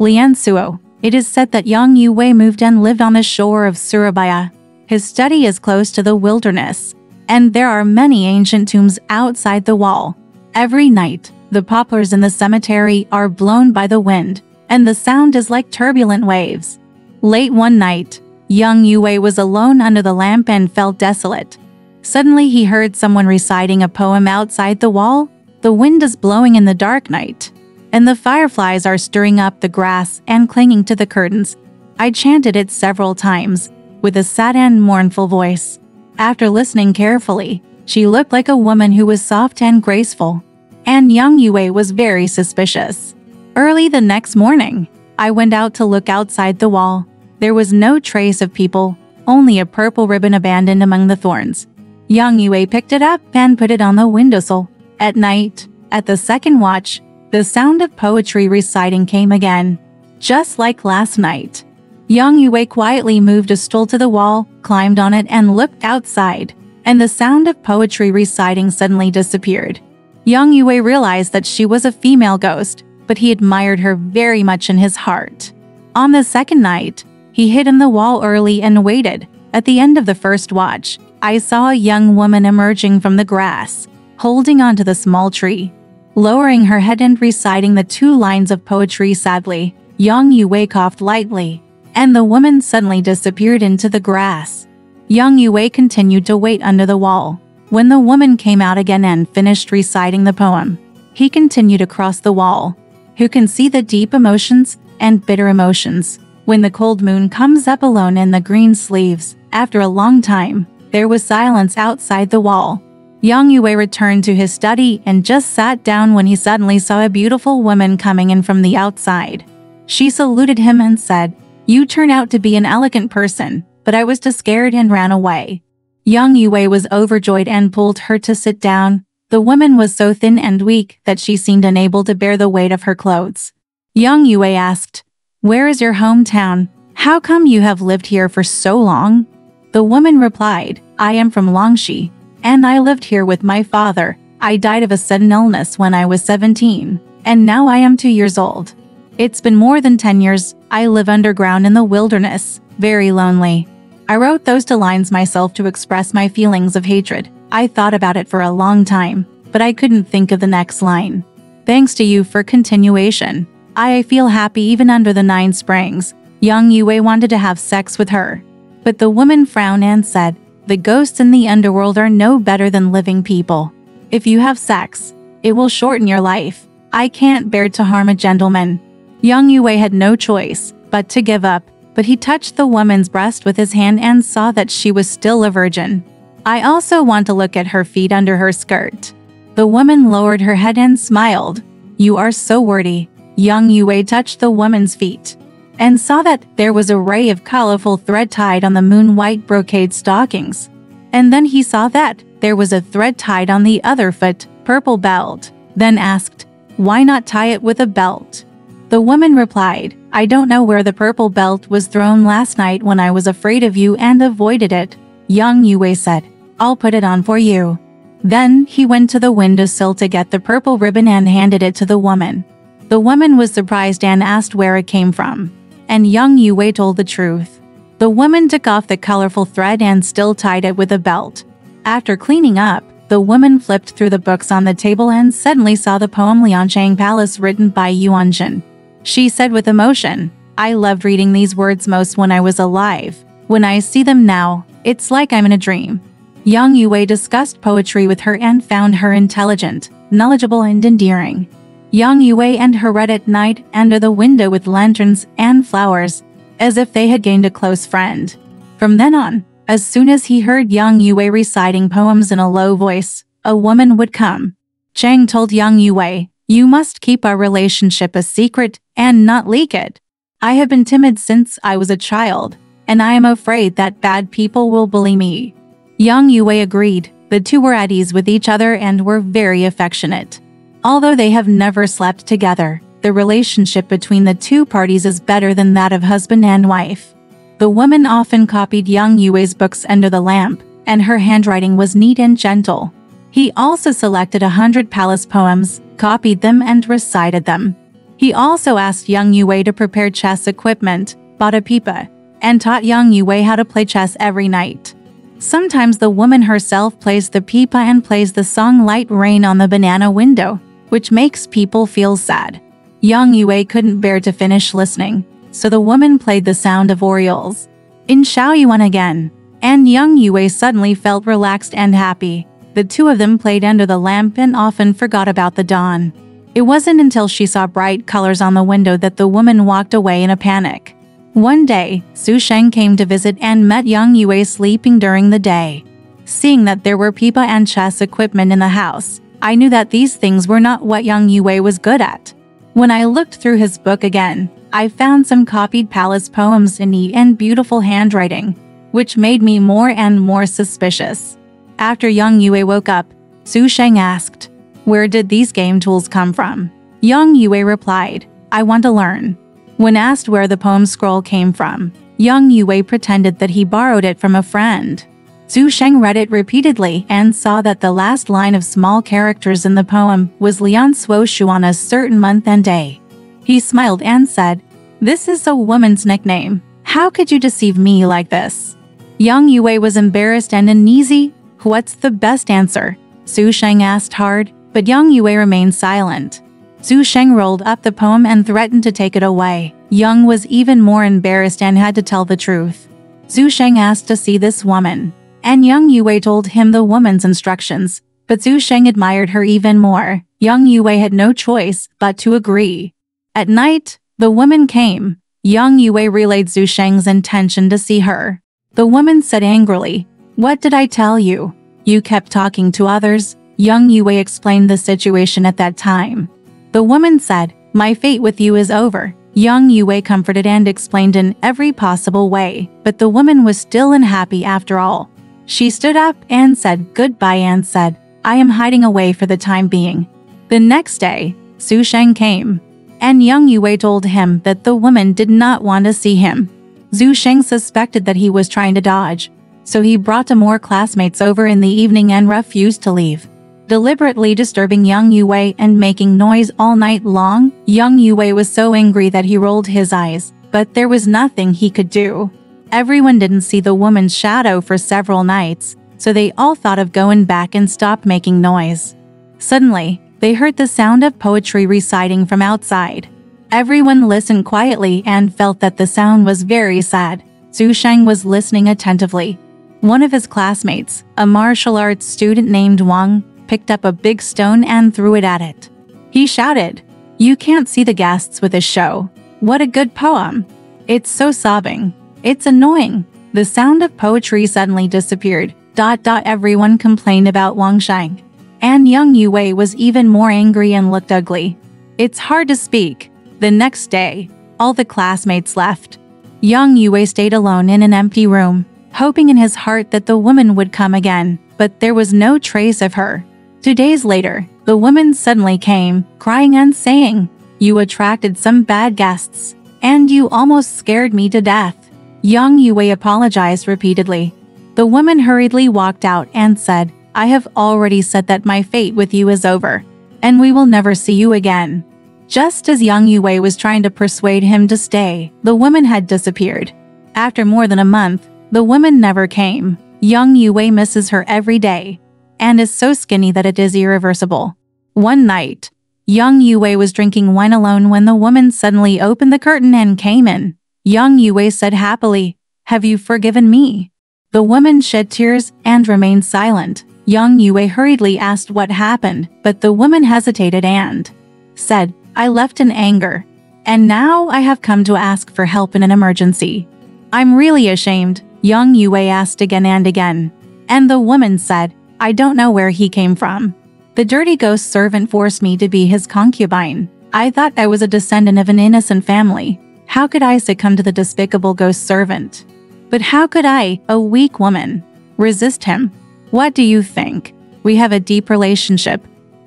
Liansuo. It is said that Yang Yue moved and lived on the shore of Surabaya. His study is close to the wilderness, and there are many ancient tombs outside the wall. Every night, the poplars in the cemetery are blown by the wind, and the sound is like turbulent waves. Late one night, Yang Yue was alone under the lamp and felt desolate. Suddenly he heard someone reciting a poem outside the wall. The wind is blowing in the dark night, and the fireflies are stirring up the grass and clinging to the curtains. I chanted it several times, with a sad and mournful voice. After listening carefully, she looked like a woman who was soft and graceful, and Yang Yue was very suspicious. Early the next morning, I went out to look outside the wall. There was no trace of people, only a purple ribbon abandoned among the thorns. Yang Yue picked it up and put it on the windowsill. At night, at the second watch, the sound of poetry reciting came again, just like last night. Yang Yue quietly moved a stool to the wall, climbed on it and looked outside, and the sound of poetry reciting suddenly disappeared. Yang Yue realized that she was a female ghost, but he admired her very much in his heart. On the second night, he hid in the wall early and waited. At the end of the first watch, I saw a young woman emerging from the grass, holding onto the small tree, lowering her head and reciting the 2 lines of poetry sadly. Yang Yue coughed lightly, and the woman suddenly disappeared into the grass. Yang Yue continued to wait under the wall. When the woman came out again and finished reciting the poem, he continued across the wall. Who can see the deep emotions and bitter emotions? When the cold moon comes up alone in the green sleeves, after a long time, there was silence outside the wall. Yang Yue returned to his study and just sat down when he suddenly saw a beautiful woman coming in from the outside. She saluted him and said, "You turn out to be an elegant person, but I was too scared and ran away." Yang Yue was overjoyed and pulled her to sit down. The woman was so thin and weak that she seemed unable to bear the weight of her clothes. Yang Yue asked, "Where is your hometown? How come you have lived here for so long?" The woman replied, "I am from Liangshi, and I lived here with my father. I died of a sudden illness when I was 17, and now I am 2 years old. It's been more than 10 years. I live underground in the wilderness, very lonely." I wrote those 2 lines myself to express my feelings of hatred. I thought about it for a long time, but I couldn't think of the next line. Thanks to you for continuation. I feel happy even under the 9 springs. Yang Yue wanted to have sex with her, but the woman frowned and said, "The ghosts in the underworld are no better than living people. If you have sex, it will shorten your life. I can't bear to harm a gentleman." Yang Yue had no choice but to give up, but he touched the woman's breast with his hand and saw that she was still a virgin. "I also want to look at her feet under her skirt." The woman lowered her head and smiled. "You are so worthy." Yang Yue touched the woman's feet and saw that there was a ray of colorful thread tied on the moon-white brocade stockings. And then he saw that there was a thread tied on the other foot, purple belt, then asked, "Why not tie it with a belt?" The woman replied, "I don't know where the purple belt was thrown last night when I was afraid of you and avoided it." Yang Yue said, "I'll put it on for you." Then he went to the windowsill to get the purple ribbon and handed it to the woman. The woman was surprised and asked where it came from, and Yang Yue told the truth. The woman took off the colorful thread and still tied it with a belt. After cleaning up, the woman flipped through the books on the table and suddenly saw the poem Lianchang Palace written by Yuanjin. She said with emotion, "I loved reading these words most when I was alive. When I see them now, it's like I'm in a dream." Yang Yue discussed poetry with her and found her intelligent, knowledgeable and endearing. Yang Yue and her read at night under the window with lanterns and flowers, as if they had gained a close friend. From then on, as soon as he heard Yang Yue reciting poems in a low voice, a woman would come. Chang told Yang Yue, "You must keep our relationship a secret and not leak it. I have been timid since I was a child, and I am afraid that bad people will bully me." Yang Yue agreed. The two were at ease with each other and were very affectionate. Although they have never slept together, the relationship between the two parties is better than that of husband and wife. The woman often copied Yang Yue's books under the lamp, and her handwriting was neat and gentle. He also selected 100 palace poems, copied them and recited them. He also asked young Yue to prepare chess equipment, bought a pipa, and taught young Yue how to play chess every night. Sometimes the woman herself plays the pipa and plays the song Light Rain on the banana window, which makes people feel sad. Young Yue couldn't bear to finish listening, so the woman played the sound of Orioles in Shaoyuan again, and young Yue suddenly felt relaxed and happy. The two of them played under the lamp and often forgot about the dawn. It wasn't until she saw bright colors on the window that the woman walked away in a panic. One day, Su Sheng came to visit and met young Yue sleeping during the day. Seeing that there were pipa and chess equipment in the house, I knew that these things were not what young Yue was good at. When I looked through his book again, I found some copied palace poems in neat and beautiful handwriting, which made me more and more suspicious. After young Yue woke up, Su Sheng asked, "Where did these game tools come from?" Young Yue replied, "I want to learn." When asked where the poem scroll came from, young Yue pretended that he borrowed it from a friend. Su Sheng read it repeatedly and saw that the last line of small characters in the poem was Liansuo Shu on a certain month and day. He smiled and said, "This is a woman's nickname. How could you deceive me like this?" Young Yue was embarrassed and uneasy. "What's the best answer?" Su Sheng asked hard, but young Yue remained silent. Su Sheng rolled up the poem and threatened to take it away. Young was even more embarrassed and had to tell the truth. Su Sheng asked to see this woman, and young Yue told him the woman's instructions, but Su Sheng admired her even more. Young Yue had no choice but to agree. At night, the woman came. Young Yue relayed Su Sheng's intention to see her. The woman said angrily, "What did I tell you? You kept talking to others." Young Yue explained the situation at that time. The woman said, "My fate with you is over." Young Yue comforted and explained in every possible way, but the woman was still unhappy after all. She stood up and said goodbye and said, "I am hiding away for the time being." The next day, Su Sheng came, and young Yue told him that the woman did not want to see him. Su Sheng suspected that he was trying to dodge, so he brought more classmates over in the evening and refused to leave, deliberately disturbing young Yue and making noise all night long. Young Yue was so angry that he rolled his eyes, but there was nothing he could do. Everyone didn't see the woman's shadow for several nights, so they all thought of going back and stop making noise. Suddenly, they heard the sound of poetry reciting from outside. Everyone listened quietly and felt that the sound was very sad. Su Sheng was listening attentively. One of his classmates, a martial arts student named Wang, picked up a big stone and threw it at it. He shouted, "You can't see the guests with this show. What a good poem. It's so sobbing. It's annoying." The sound of poetry suddenly disappeared. Everyone complained about Wang Shang, and young Yue was even more angry and looked ugly. It's hard to speak. The next day, all the classmates left. Young Yue stayed alone in an empty room, hoping in his heart that the woman would come again, but there was no trace of her. 2 days later, the woman suddenly came, crying and saying, "You attracted some bad guests, and you almost scared me to death." Young Yue apologized repeatedly. The woman hurriedly walked out and said, "I have already said that my fate with you is over, and we will never see you again." Just as young Yue was trying to persuade him to stay, the woman had disappeared. After more than a month, the woman never came. Young Yue misses her every day, and is so skinny that it is irreversible. One night, young Yue was drinking wine alone when the woman suddenly opened the curtain and came in. Young Yue said happily, "Have you forgiven me?" The woman shed tears and remained silent. Young Yue hurriedly asked what happened, but the woman hesitated and said, "I left in anger, and now I have come to ask for help in an emergency." "I'm really ashamed," young Yue asked again and again. And the woman said, "I don't know where he came from. The dirty ghost servant forced me to be his concubine. I thought I was a descendant of an innocent family. How could I succumb to the despicable ghost servant? But how could I, a weak woman, resist him? What do you think? We have a deep relationship,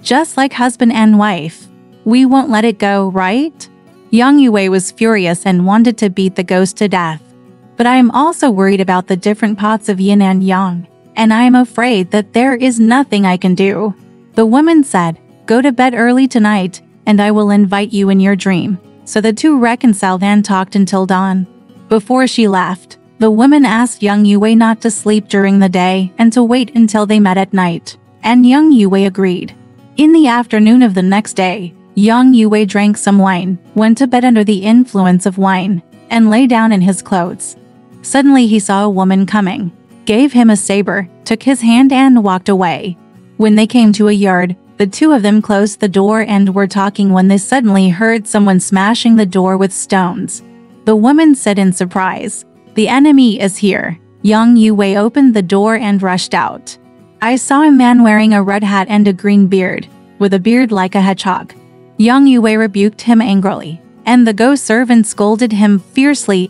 just like husband and wife. We won't let it go, right?" Young Yue was furious and wanted to beat the ghost to death. "But I am also worried about the different pots of yin and yang, and I am afraid that there is nothing I can do." The woman said, "Go to bed early tonight, and I will invite you in your dream." So the two reconciled and talked until dawn. Before she left, the woman asked young Yue not to sleep during the day and to wait until they met at night, and young Yue agreed. In the afternoon of the next day, young Yue drank some wine, went to bed under the influence of wine, and lay down in his clothes. Suddenly he saw a woman coming, gave him a saber, took his hand and walked away. When they came to a yard, the two of them closed the door and were talking when they suddenly heard someone smashing the door with stones. The woman said in surprise, "The enemy is here." Young Yue opened the door and rushed out. "I saw a man wearing a red hat and a green beard, with a beard like a hedgehog." Young Yue rebuked him angrily, and the ghost servant scolded him fiercely.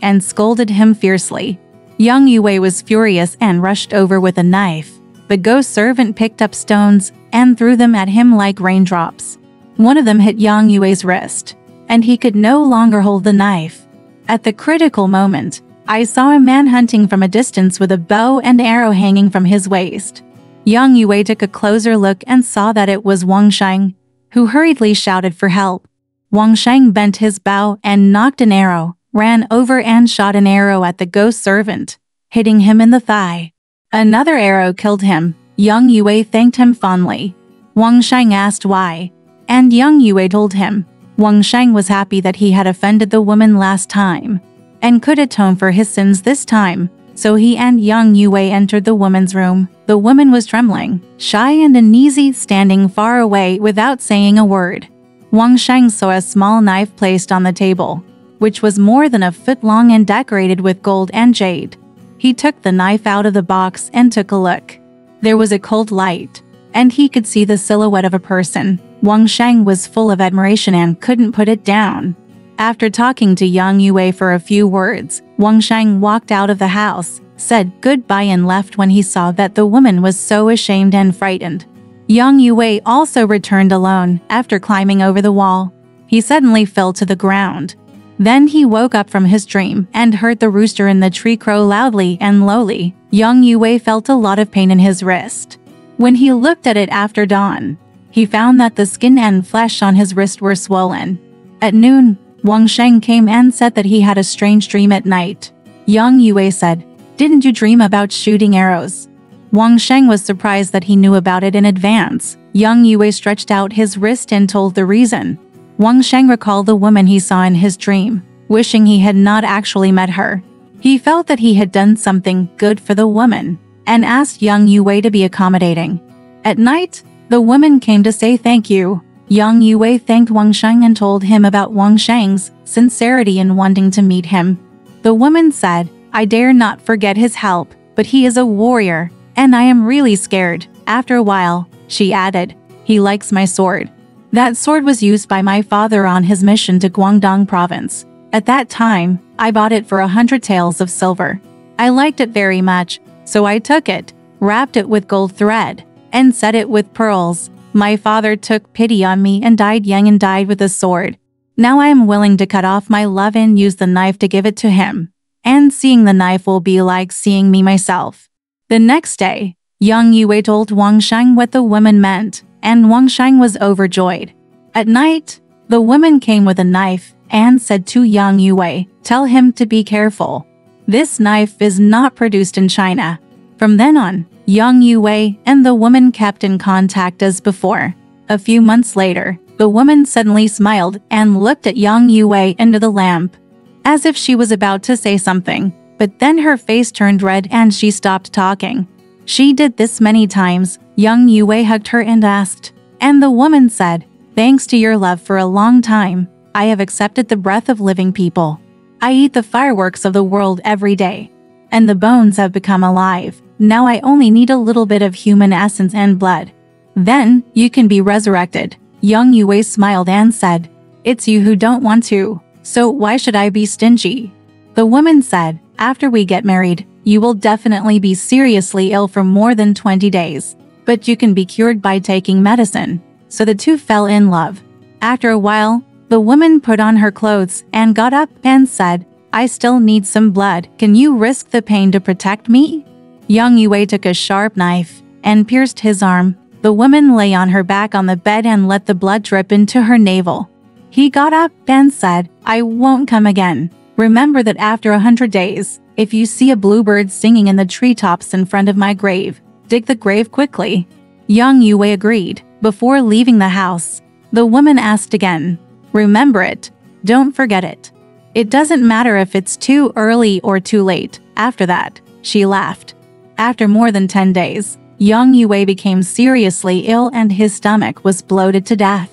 Young Yue was furious and rushed over with a knife. The ghost servant picked up stones and threw them at him like raindrops. One of them hit young Yue's wrist, and he could no longer hold the knife. At the critical moment, I saw a man hunting from a distance with a bow and arrow hanging from his waist. Young Yue took a closer look and saw that it was Wang Sheng, who hurriedly shouted for help. Wang Sheng bent his bow and knocked an arrow, ran over and shot an arrow at the ghost servant, hitting him in the thigh. Another arrow killed him. Young Yue thanked him fondly. Wang Sheng asked why, and young Yue told him. Wang Sheng was happy that he had offended the woman last time, and could atone for his sins this time, so he and young Yue entered the woman's room. The woman was trembling, shy and uneasy, standing far away without saying a word. Wang Sheng saw a small knife placed on the table, which was more than a foot long and decorated with gold and jade. He took the knife out of the box and took a look. There was a cold light, and he could see the silhouette of a person. Wang Sheng was full of admiration and couldn't put it down. After talking to young Yue for a few words, Wang Sheng walked out of the house, said goodbye and left when he saw that the woman was so ashamed and frightened. Young Yue also returned alone. After climbing over the wall, he suddenly fell to the ground. Then he woke up from his dream and heard the rooster in the tree crow loudly and lowly. Young Yue felt a lot of pain in his wrist. When he looked at it after dawn, he found that the skin and flesh on his wrist were swollen. At noon, Wang Sheng came and said that he had a strange dream at night. Young Yue said, "Didn't you dream about shooting arrows?" Wang Sheng was surprised that he knew about it in advance. Young Yue stretched out his wrist and told the reason. Wang Sheng recalled the woman he saw in his dream, wishing he had not actually met her. He felt that he had done something good for the woman, and asked young Yue to be accommodating. At night, the woman came to say thank you. Young Yue thanked Wang Sheng and told him about Wang Sheng's sincerity in wanting to meet him. The woman said, "I dare not forget his help, but he is a warrior, and I am really scared." After a while, she added, "He likes my sword. That sword was used by my father on his mission to Guangdong province. At that time, I bought it for 100 taels of silver. I liked it very much, so I took it, wrapped it with gold thread, and set it with pearls. My father took pity on me and died young and died with a sword. Now I am willing to cut off my love and use the knife to give it to him. And seeing the knife will be like seeing me myself." The next day, young Yue told Wang Sheng what the woman meant, and Wang Sheng was overjoyed. At night, the woman came with a knife and said to young Yue, "Tell him to be careful. This knife is not produced in China." From then on, young Yue and the woman kept in contact as before. A few months later, the woman suddenly smiled and looked at young Yue under the lamp, as if she was about to say something, but then her face turned red and she stopped talking. She did this many times. Young Yue hugged her and asked, and the woman said, "Thanks to your love for a long time, I have accepted the breath of living people. I eat the fireworks of the world every day, and the bones have become alive. Now I only need a little bit of human essence and blood. Then you can be resurrected." Young Yue smiled and said, "It's you who don't want to, so why should I be stingy?" The woman said, "After we get married, you will definitely be seriously ill for more than 20 days, but you can be cured by taking medicine." So the two fell in love. After a while, the woman put on her clothes and got up and said, "I still need some blood. Can you risk the pain to protect me?" Young Yue took a sharp knife and pierced his arm. The woman lay on her back on the bed and let the blood drip into her navel. He got up and said, "I won't come again. Remember that after 100 days, if you see a bluebird singing in the treetops in front of my grave, dig the grave quickly." Yang Yue agreed. Before leaving the house, the woman asked again, "Remember it. Don't forget it. It doesn't matter if it's too early or too late." After that, she laughed. After more than 10 days, Yang Yue became seriously ill and his stomach was bloated to death.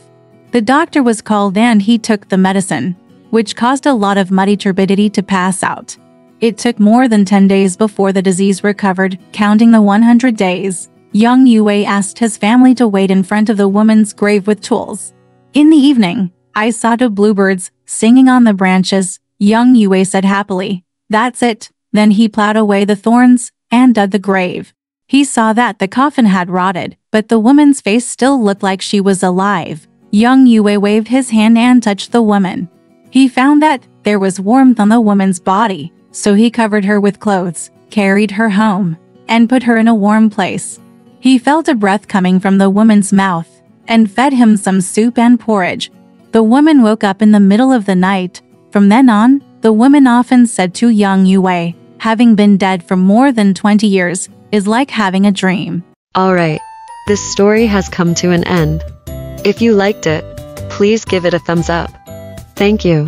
The doctor was called and he took the medicine, which caused a lot of muddy turbidity to pass out. It took more than 10 days before the disease recovered. Counting the 100 days, Yang Yue asked his family to wait in front of the woman's grave with tools. In the evening, "I saw 2 bluebirds singing on the branches," Yang Yue said happily. "That's it." Then he plowed away the thorns and dug the grave. He saw that the coffin had rotted, but the woman's face still looked like she was alive. Yang Yue waved his hand and touched the woman. He found that there was warmth on the woman's body, so he covered her with clothes, carried her home, and put her in a warm place. He felt a breath coming from the woman's mouth and fed him some soup and porridge. The woman woke up in the middle of the night. From then on, the woman often said to Yang Yue, "Having been dead for more than 20 years is like having a dream." Alright, this story has come to an end. If you liked it, please give it a thumbs up. Thank you.